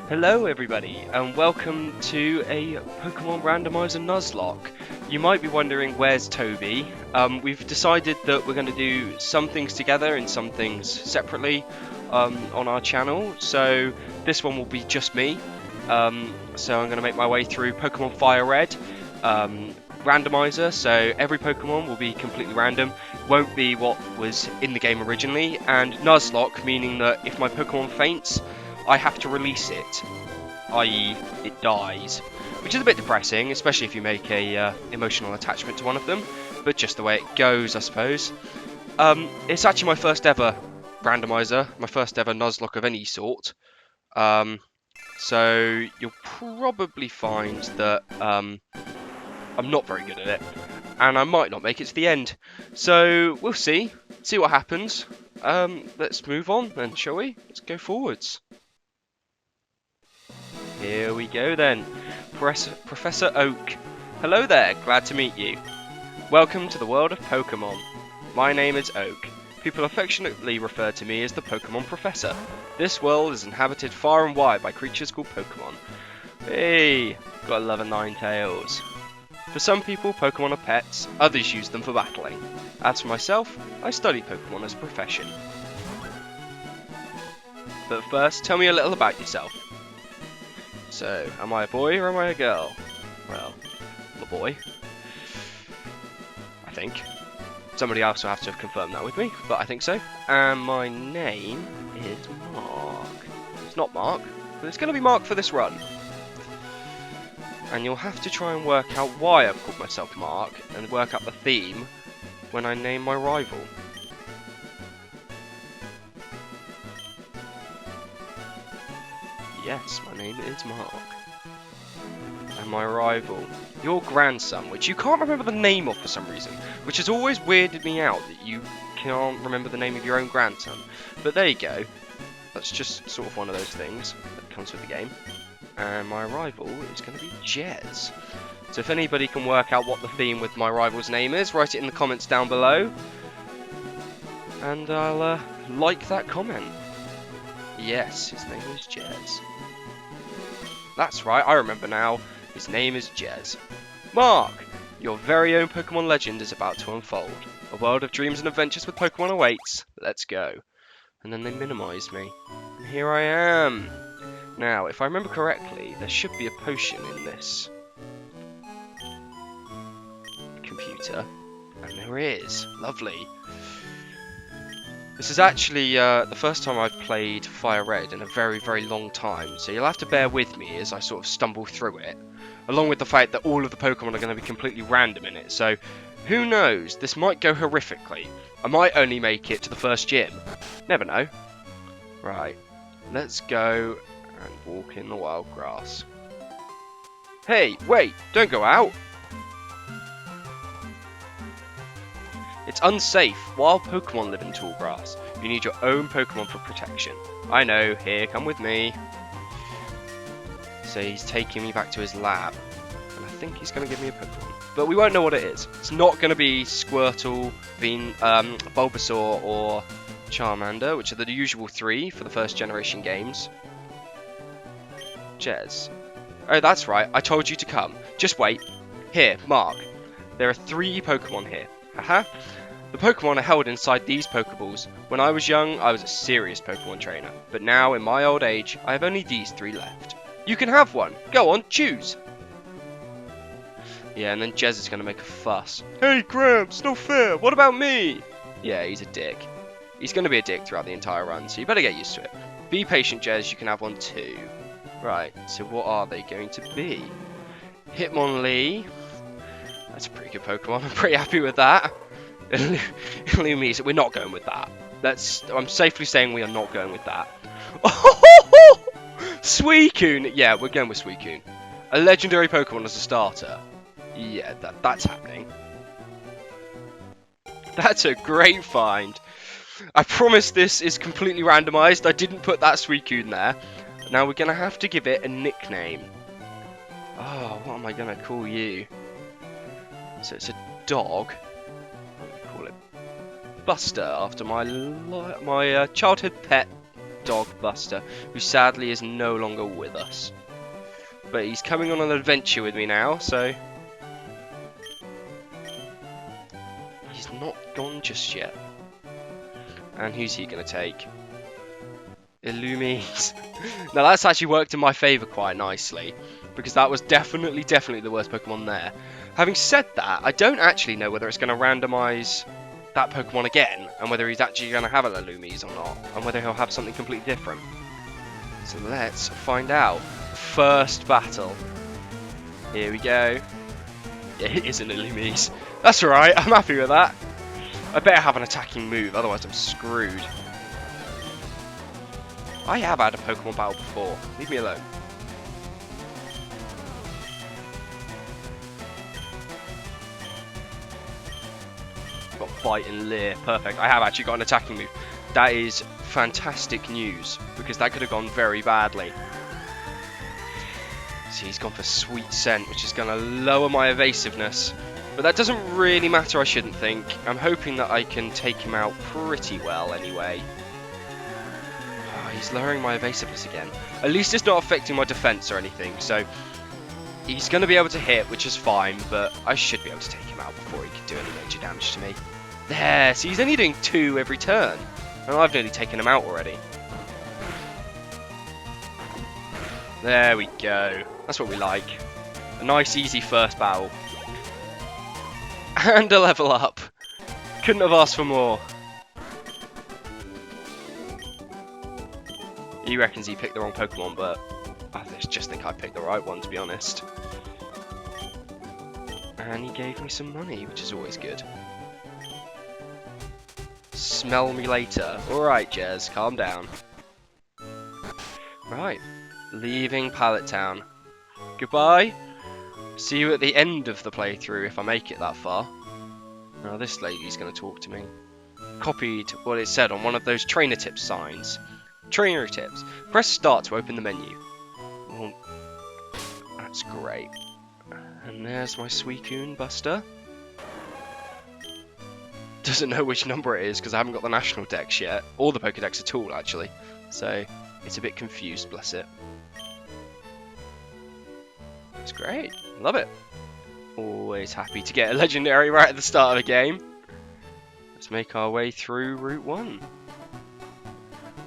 Hello everybody, and welcome to a Pokemon Randomizer Nuzlocke. You might be wondering, where's Toby? We've decided that we're going to do some things together and some things separately on our channel. So this one will be just me. So I'm going to make my way through Pokemon FireRed Randomizer. So every Pokemon will be completely random, won't be what was in the game originally. And Nuzlocke, meaning that if my Pokemon faints, I have to release it, i.e. it dies, which is a bit depressing, especially if you make a emotional attachment to one of them, but just the way it goes, I suppose. It's actually my first ever randomizer, my first ever Nuzlocke of any sort, so you'll probably find that I'm not very good at it, and I might not make it to the end, so we'll see what happens. Let's move on then, shall we? Let's go forwards. Here we go then. Professor Oak. Hello there, glad to meet you. Welcome to the world of Pokemon. My name is Oak. People affectionately refer to me as the Pokemon Professor. This world is inhabited far and wide by creatures called Pokemon. Hey, gotta love a Ninetales. For some people, Pokemon are pets, others use them for battling. As for myself, I study Pokemon as a profession. But first, tell me a little about yourself. So, am I a boy or am I a girl? Well, I'm a boy. I think. Somebody else will have to have confirmed that with me, but I think so. And my name is Mark. It's not Mark, but it's going to be Mark for this run. And you'll have to try and work out why I've called myself Mark, and work out the theme when I name my rival. Yes, my name is Mark. And my rival, your grandson, which you can't remember the name of for some reason, which has always weirded me out that you can't remember the name of your own grandson. But there you go. That's just sort of one of those things that comes with the game. And my rival is going to be Jez. So if anybody can work out what the theme with my rival's name is, write it in the comments down below. And I'll like that comment. Yes, his name is Jez. That's right, I remember now. His name is Jez. Mark, your very own Pokemon legend is about to unfold. A world of dreams and adventures with Pokemon awaits. Let's go. And then they minimised me. And here I am. Now, if I remember correctly, there should be a potion in this computer. And there is. Lovely. This is actually the first time I've played FireRed in a very, very long time, so you'll have to bear with me as I sort of stumble through it, along with the fact that all of the Pokemon are going to be completely random in it, so who knows, this might go horrifically. I might only make it to the first gym. Never know. Right, let's go and walk in the wild grass. Hey, wait, don't go out! It's unsafe. Wild Pokemon live in tall grass. You need your own Pokemon for protection. I know, here, come with me. So he's taking me back to his lab. And I think he's going to give me a Pokemon. But we won't know what it is. It's not going to be Squirtle, Bulbasaur, or Charmander, which are the usual three for the first generation games. Jez. Oh, that's right. I told you to come. Just wait. Here, Mark. There are 3 Pokemon here. Haha. The Pokemon are held inside these Pokeballs. When I was young, I was a serious Pokemon trainer. But now, in my old age, I have only these 3 left. You can have one. Go on, choose. Yeah, and then Jez is going to make a fuss. Hey, Gramps, no fair. What about me? Yeah, he's a dick. He's going to be a dick throughout the entire run, so you better get used to it. Be patient, Jez. You can have one too. Right, so what are they going to be? Hitmonlee. That's a pretty good Pokemon. I'm pretty happy with that. Illumisa, we're not going with that. I'm safely saying we are not going with that. Suicune! Yeah, we're going with Suicune. A legendary Pokemon as a starter. Yeah, that's happening. That's a great find. I promise this is completely randomized. I didn't put that Suicune there. Now we're going to have to give it a nickname. Oh, what am I going to call you? So it's a dog. I'm going to call it Buster, after my childhood pet dog Buster, who sadly is no longer with us. But he's coming on an adventure with me now, so he's not gone just yet. And who's he going to take? Illumise. Now that's actually worked in my favour quite nicely, because that was definitely the worst Pokemon there. Having said that, I don't actually know whether it's going to randomise that Pokemon again, and whether he's actually going to have an Illumise or not, and whether he'll have something completely different. So let's find out. First battle. Here we go. Yeah, it is an Illumise. That's alright, I'm happy with that. I better have an attacking move, otherwise I'm screwed. I have had a Pokemon battle before. Leave me alone. Got Bite and Leer. Perfect. I have actually got an attacking move. That is fantastic news, because that could have gone very badly. See, he's gone for Sweet Scent, which is going to lower my evasiveness. But that doesn't really matter, I shouldn't think. I'm hoping that I can take him out pretty well anyway. Oh, he's lowering my evasiveness again. At least it's not affecting my defense or anything, so he's going to be able to hit, which is fine, but I should be able to take him out before he can do any major damage to me. There, see, he's only doing 2 every turn, and I've nearly taken him out already. There we go. That's what we like. A nice, easy first battle. And a level up. Couldn't have asked for more. He reckons he picked the wrong Pokemon, but I just think I picked the right one, to be honest. And he gave me some money, which is always good. Smell me later. Alright, Jez, calm down. Right. Leaving Pallet Town. Goodbye. See you at the end of the playthrough if I make it that far. Now this lady's going to talk to me. Copied what it said on one of those trainer tips signs. Trainer tips. Press start to open the menu. Well, that's great. And there's my Suicune Buster. Doesn't know which number it is because I haven't got the national dex yet. Or the Pokedex at all, actually. So it's a bit confused, bless it. That's great. Love it. Always happy to get a legendary right at the start of a game. Let's make our way through Route 1.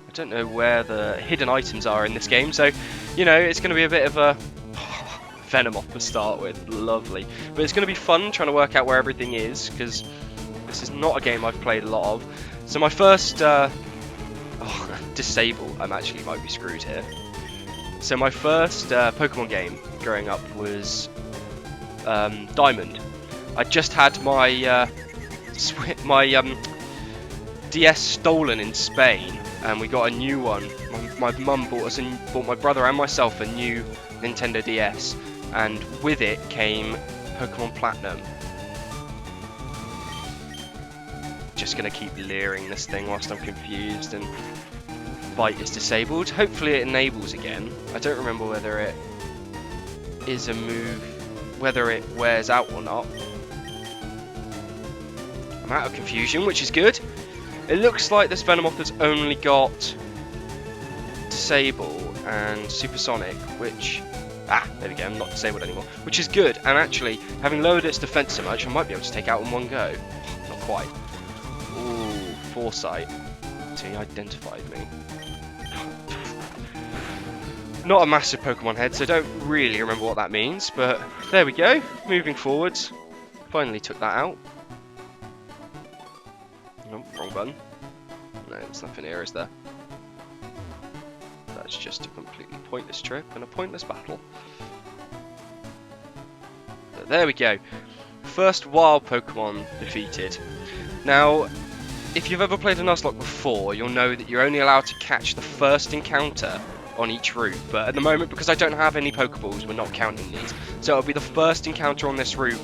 I don't know where the hidden items are in this game, so, you know, it's going to be a bit of a Venom off to start with. Lovely. But it's going to be fun trying to work out where everything is, because this is not a game I've played a lot of. So my first... disable. I actually might be screwed here. So my first Pokemon game growing up was Diamond. I just had my DS stolen in Spain, and we got a new one. My mum bought my brother and myself a new Nintendo DS, and with it came Pokemon Platinum. Just gonna keep leering this thing whilst I'm confused, and Bite is disabled. Hopefully it enables again. I don't remember whether it is a move, whether it wears out or not. I'm out of confusion, which is good. It looks like this Venomoth has only got Disable and Supersonic, which... there we go, I'm not disabled anymore. Which is good, and actually, having lowered its defense so much, I might be able to take out in one go. Not quite. Ooh, Foresight. So he identified me. Not a massive Pokemon head, so don't really remember what that means, but there we go. Moving forwards. Finally took that out. Oh, wrong button. No, there's nothing here, is there? That's just a completely pointless trip and a pointless battle. But there we go. First wild Pokemon defeated. Now, if you've ever played a Nuzlocke before, you'll know that you're only allowed to catch the first encounter on each route, but at the moment, because I don't have any Pokeballs, we're not counting these. So it'll be the first encounter on this route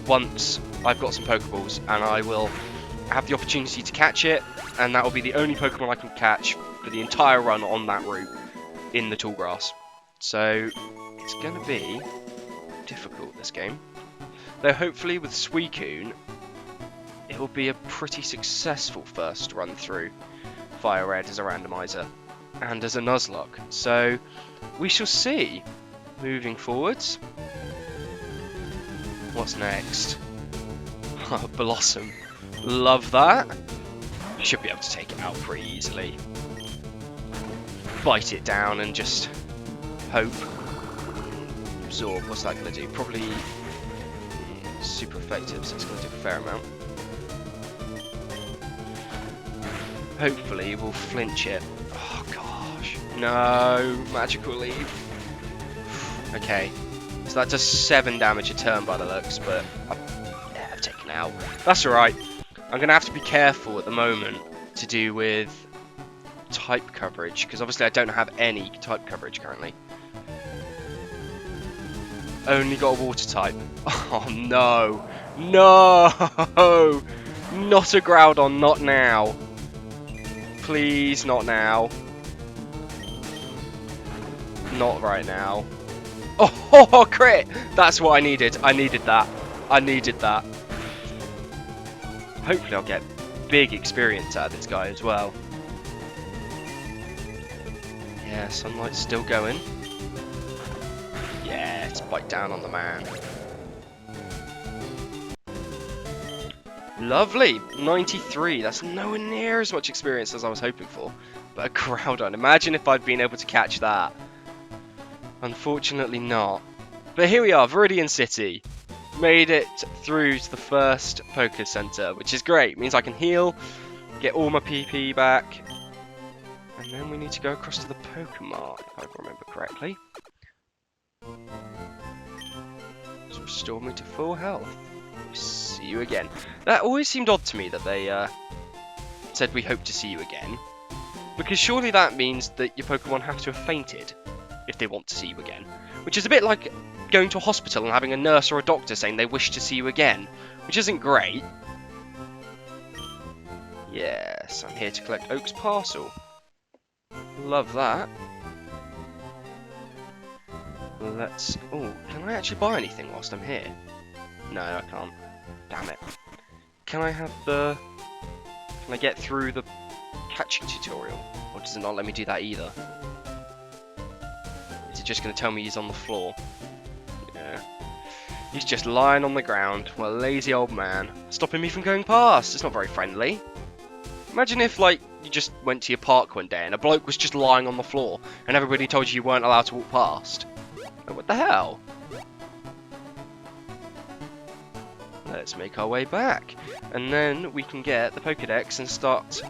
once I've got some Pokeballs, and I will have the opportunity to catch it, and that will be the only Pokemon I can catch for the entire run on that route in the tall grass. So it's going to be difficult, this game. Though hopefully with Suicune, it will be a pretty successful first run through FireRed as a randomizer. and as a Nuzlocke. So we shall see. Moving forwards. What's next? Blossom. Love that. Should be able to take it out pretty easily. Bite it down and just hope. Absorb. What's that going to do? Probably super effective, so it's going to do a fair amount. Hopefully we'll flinch it. Oh gosh. No. Magical leaf. Okay. So that does 7 damage a turn by the looks, but I've taken it out. That's alright. I'm going to have to be careful at the moment to do with type coverage, because obviously I don't have any type coverage currently. Only got a water type. Oh no. No! Not a Groudon, not now. Please, not now. Not right now. Oh, crit! That's what I needed. I needed that. I needed that. Hopefully I'll get big experience out of this guy as well. Yeah, Sunlight's still going. Yeah, let's bite down on the man. Lovely! 93. That's nowhere near as much experience as I was hoping for. But a Groudon. Imagine if I'd been able to catch that. Unfortunately not. But here we are, Viridian City. Made it through to the first Poké Center, which is great. It means I can heal, get all my PP back. And then we need to go across to the Pokemon, if I remember correctly. Just restore me to full health. See you again. That always seemed odd to me that they said we hope to see you again. Because surely that means that your Pokemon have to have fainted if they want to see you again. Which is a bit like going to a hospital and having a nurse or a doctor saying they wish to see you again. Which isn't great. Yes, I'm here to collect Oak's parcel. Love that. Let's... Oh, can I actually buy anything whilst I'm here? No, I can't. Damn it. Can I have the... Can I get through the catching tutorial? Or does it not let me do that either? Is it just going to tell me he's on the floor? Yeah. He's just lying on the ground. Well, lazy old man. Stopping me from going past. It's not very friendly. Imagine if, like, you just went to your park one day and a bloke was just lying on the floor and everybody told you you weren't allowed to walk past. Like, what the hell? Let's make our way back. And then we can get the Pokédex and start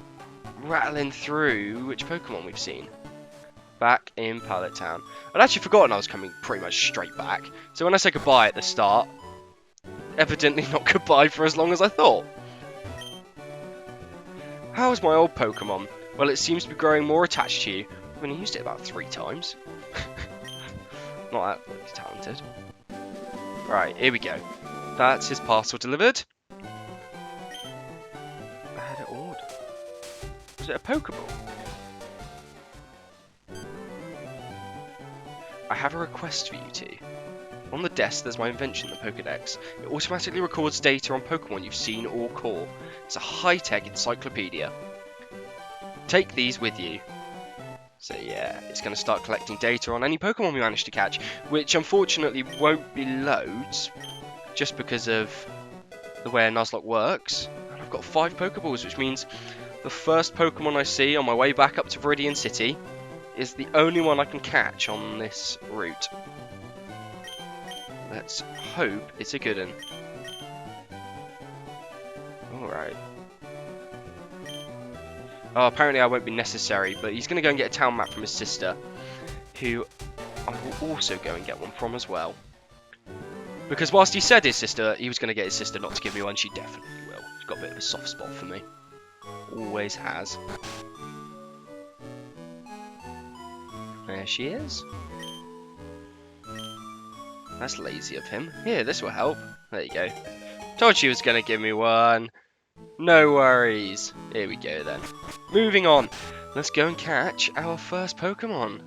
rattling through which Pokemon we've seen. Back in Pallet Town. I'd actually forgotten I was coming pretty much straight back. So when I say goodbye at the start, evidently not goodbye for as long as I thought. How's my old Pokemon? Well, it seems to be growing more attached to you. I've only used it about 3 times. Not that really talented. Right, here we go. That's his parcel delivered. I had it ordered. Was it a Pokeball? I have a request for you two. On the desk, there's my invention, the Pokédex. It automatically records data on Pokemon you've seen or caught. It's a high-tech encyclopedia. Take these with you. So yeah, it's going to start collecting data on any Pokemon we manage to catch, which unfortunately won't be loads, just because of the way a Nuzlocke works. And I've got 5 Pokeballs, which means the first Pokemon I see on my way back up to Viridian City is the only one I can catch on this route. Let's hope it's a good one. Alright. Oh, apparently I won't be necessary, but he's going to go and get a town map from his sister, who I will also go and get one from as well. Because whilst he said his sister, he was going to get his sister not to give me one, she definitely will. She's got a bit of a soft spot for me. Always has. There she is. That's lazy of him. Here, this will help. There you go. Told she was going to give me one. No worries. Here we go then. Moving on. Let's go and catch our first Pokemon.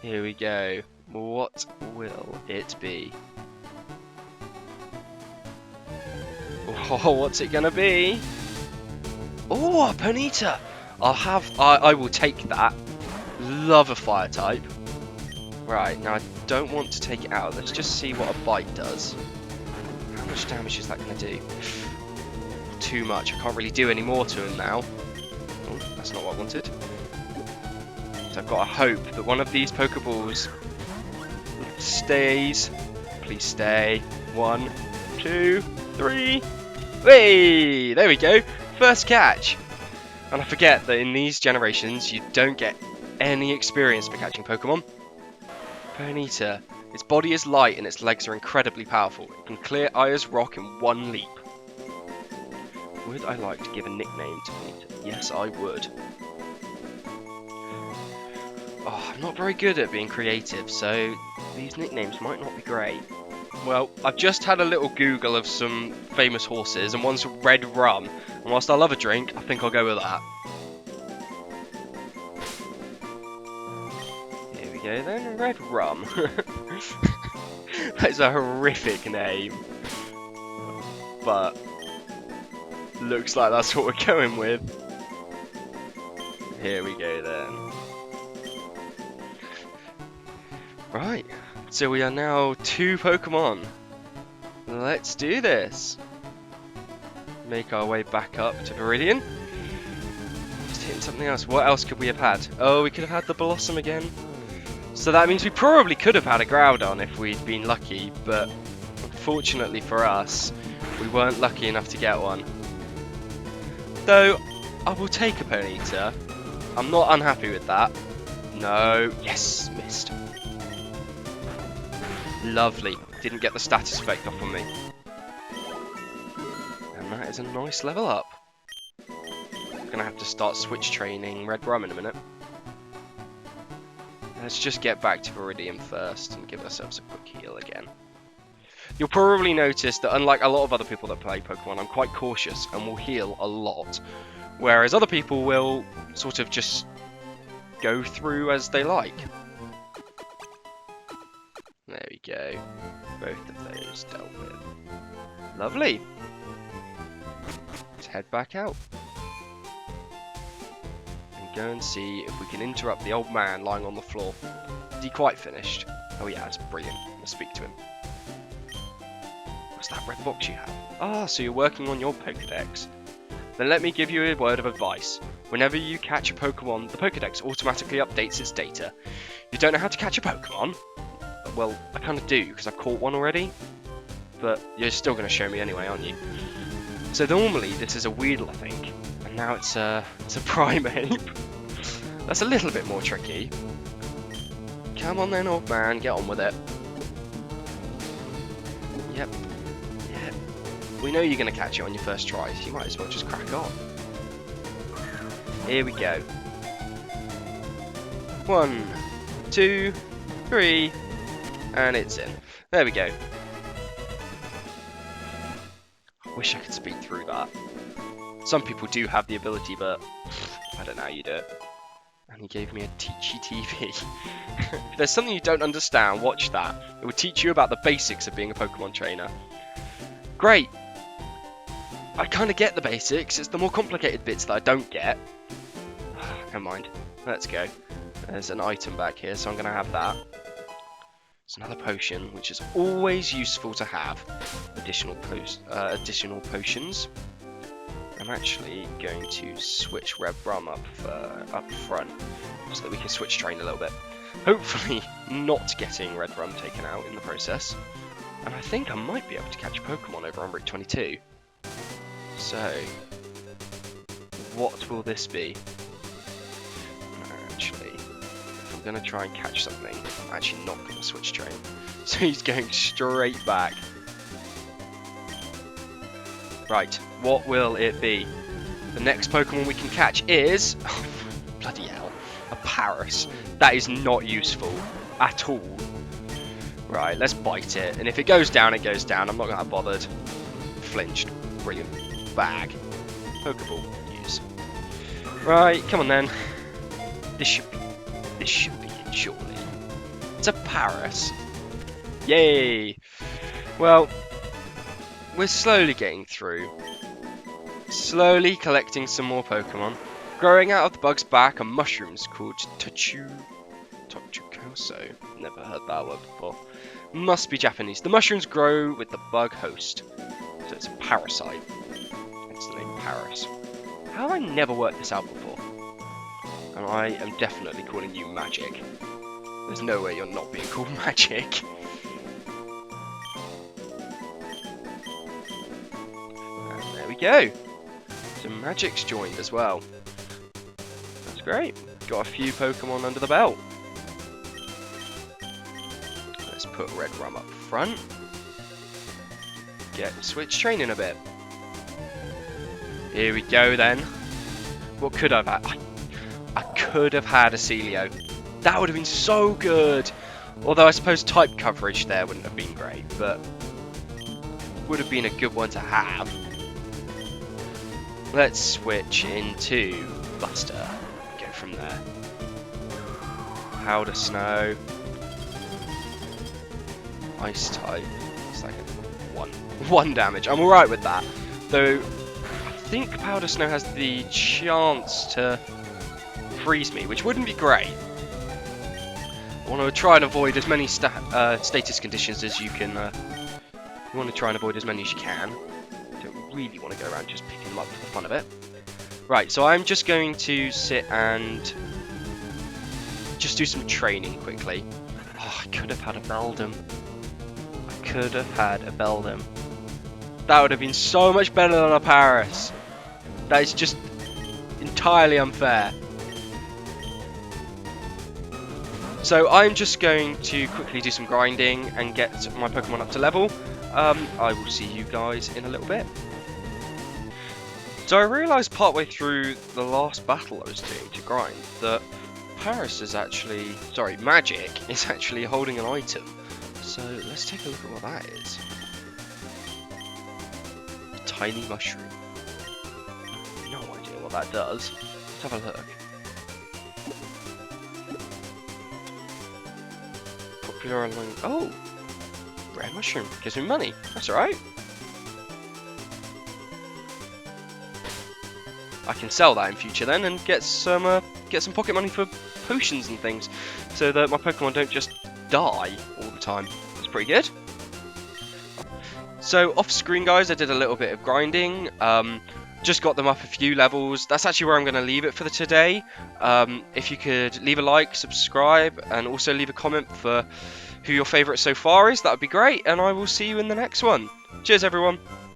Here we go. What will it be? Oh, what's it going to be? Oh, a Ponyta. I will take that. Love a fire type. Right, now I don't want to take it out. Let's just see what a bite does. How much damage is that going to do? Too much. I can't really do any more to him now. Oh, that's not what I wanted. So I've got to hope that one of these Pokeballs stays. Please stay. 1, 2, 3. Hey! There we go. First catch. And I forget that in these generations you don't get any experience for catching Pokemon. Ponyta. Its body is light and its legs are incredibly powerful. It can clear Aya's rock in one leap. Would I like to give a nickname to Ponyta? Yes, I would. Oh, I'm not very good at being creative, so these nicknames might not be great. Well, I've just had a little Google of some famous horses, and one's Red Rum. And whilst I love a drink, I think I'll go with that. Here we go then, Red Rum. That's a horrific name. But looks like that's what we're going with. Here we go then. Right, so we are now 2 Pokemon. Let's do this. Make our way back up to Viridian. Just hitting something else. What else could we have had? Oh, we could have had the Blossom again. So that means we probably could have had a Groudon if we'd been lucky, but unfortunately for us, we weren't lucky enough to get one. Though, I will take a Ponyta. I'm not unhappy with that. No. Yes, missed. Lovely. Didn't get the status effect off on me. And that is a nice level up. I'm going to have to start switch training Red Rum in a minute. Let's just get back to Viridian first and give ourselves a quick heal again. You'll probably notice that unlike a lot of other people that play Pokemon, I'm quite cautious and will heal a lot. Whereas other people will sort of just go through as they like. There we go. Both of those dealt with. Lovely. Let's head back out. And go and see if we can interrupt the old man lying on the floor. Is he quite finished? Oh yeah, that's brilliant. Let's speak to him. What's that red box you have? Ah, so you're working on your Pokedex. Then let me give you a word of advice. Whenever you catch a Pokemon, the Pokedex automatically updates its data. You don't know how to catch a Pokemon? Well, I kind of do, because I've caught one already. But you're still going to show me anyway, aren't you? So normally this is a Weedle, I think. And now it's a Primeape. That's a little bit more tricky. Come on then, old man, get on with it. Yep. Yep. We know you're going to catch it on your first try, so you might as well just crack on. Here we go. 1, 2, 3, and it's in. There we go. I wish I could speed through that. Some people do have the ability, but I don't know how you do it. And he gave me a teachy TV. If there's something you don't understand, watch that. It will teach you about the basics of being a Pokemon trainer. Great! I kind of get the basics, it's the more complicated bits that I don't get. Never mind, let's go. There's an item back here, so I'm going to have that. It's another potion, which is always useful to have. Additional potions. I'm actually going to switch Red Rum up front, so that we can switch train a little bit. Hopefully not getting Red Rum taken out in the process. And I think I might be able to catch a Pokemon over on Route 22. So, what will this be? Actually, if I'm going to try and catch something, I'm actually not going to switch train. So he's going straight back. Right, what will it be? The next Pokemon we can catch is... Oh, bloody hell. A Paris. That is not useful at all. Right, let's bite it. And if it goes down, it goes down. I'm not going to be bothered. Flinched. Brilliant. Bag. Pokeball. Use. Right, come on then. This should be it, surely. It's a Paris. Yay! Well, we're slowly getting through. Slowly collecting some more Pokemon. Growing out of the bug's back are mushrooms called Tachukoso. Never heard that word before. Must be Japanese. The mushrooms grow with the bug host. So it's a parasite. It's the name Paris. How have I never worked this out before? And I am definitely calling you Magic. There's no way you're not being called Magic. And there we go. So Magic's joined as well. That's great. Got a few Pokemon under the belt. Let's put Red Rum up front. Get switch training a bit. Here we go then. What could I have had? I could have had a Celio. That would have been so good. Although I suppose type coverage there wouldn't have been great, but would have been a good one to have. Let's switch into Buster. Go from there. Powder Snow. Ice type. It's like one damage. I'm alright with that. Though I think Powder Snow has the chance to freeze me, which wouldn't be great. I want to try and avoid as many status conditions as you can. You want to try and avoid as many as you can. Don't really want to go around just picking them up for the fun of it. Right, so I'm just going to sit and just do some training quickly. Oh, I could have had a Beldum. I could have had a Beldum. That would have been so much better than a Paris. That is just entirely unfair. So I'm just going to quickly do some grinding and get my Pokemon up to level. I will see you guys in a little bit. So I realised partway through the last battle I was doing to grind that Magic is actually holding an item. So let's take a look at what that is. A tiny mushroom. No idea what that does. Let's have a look. Popular among... Oh! Rare mushroom. Gives me money. That's alright. I can sell that in future then and get some pocket money for potions and things, so that my Pokemon don't just die all the time. That's pretty good. So off screen, guys, I did a little bit of grinding. Just got them up a few levels. That's actually where I'm going to leave it for today. If you could leave a like, subscribe, and also leave a comment for who your favourite so far is, that would be great. And I will see you in the next one. Cheers, everyone.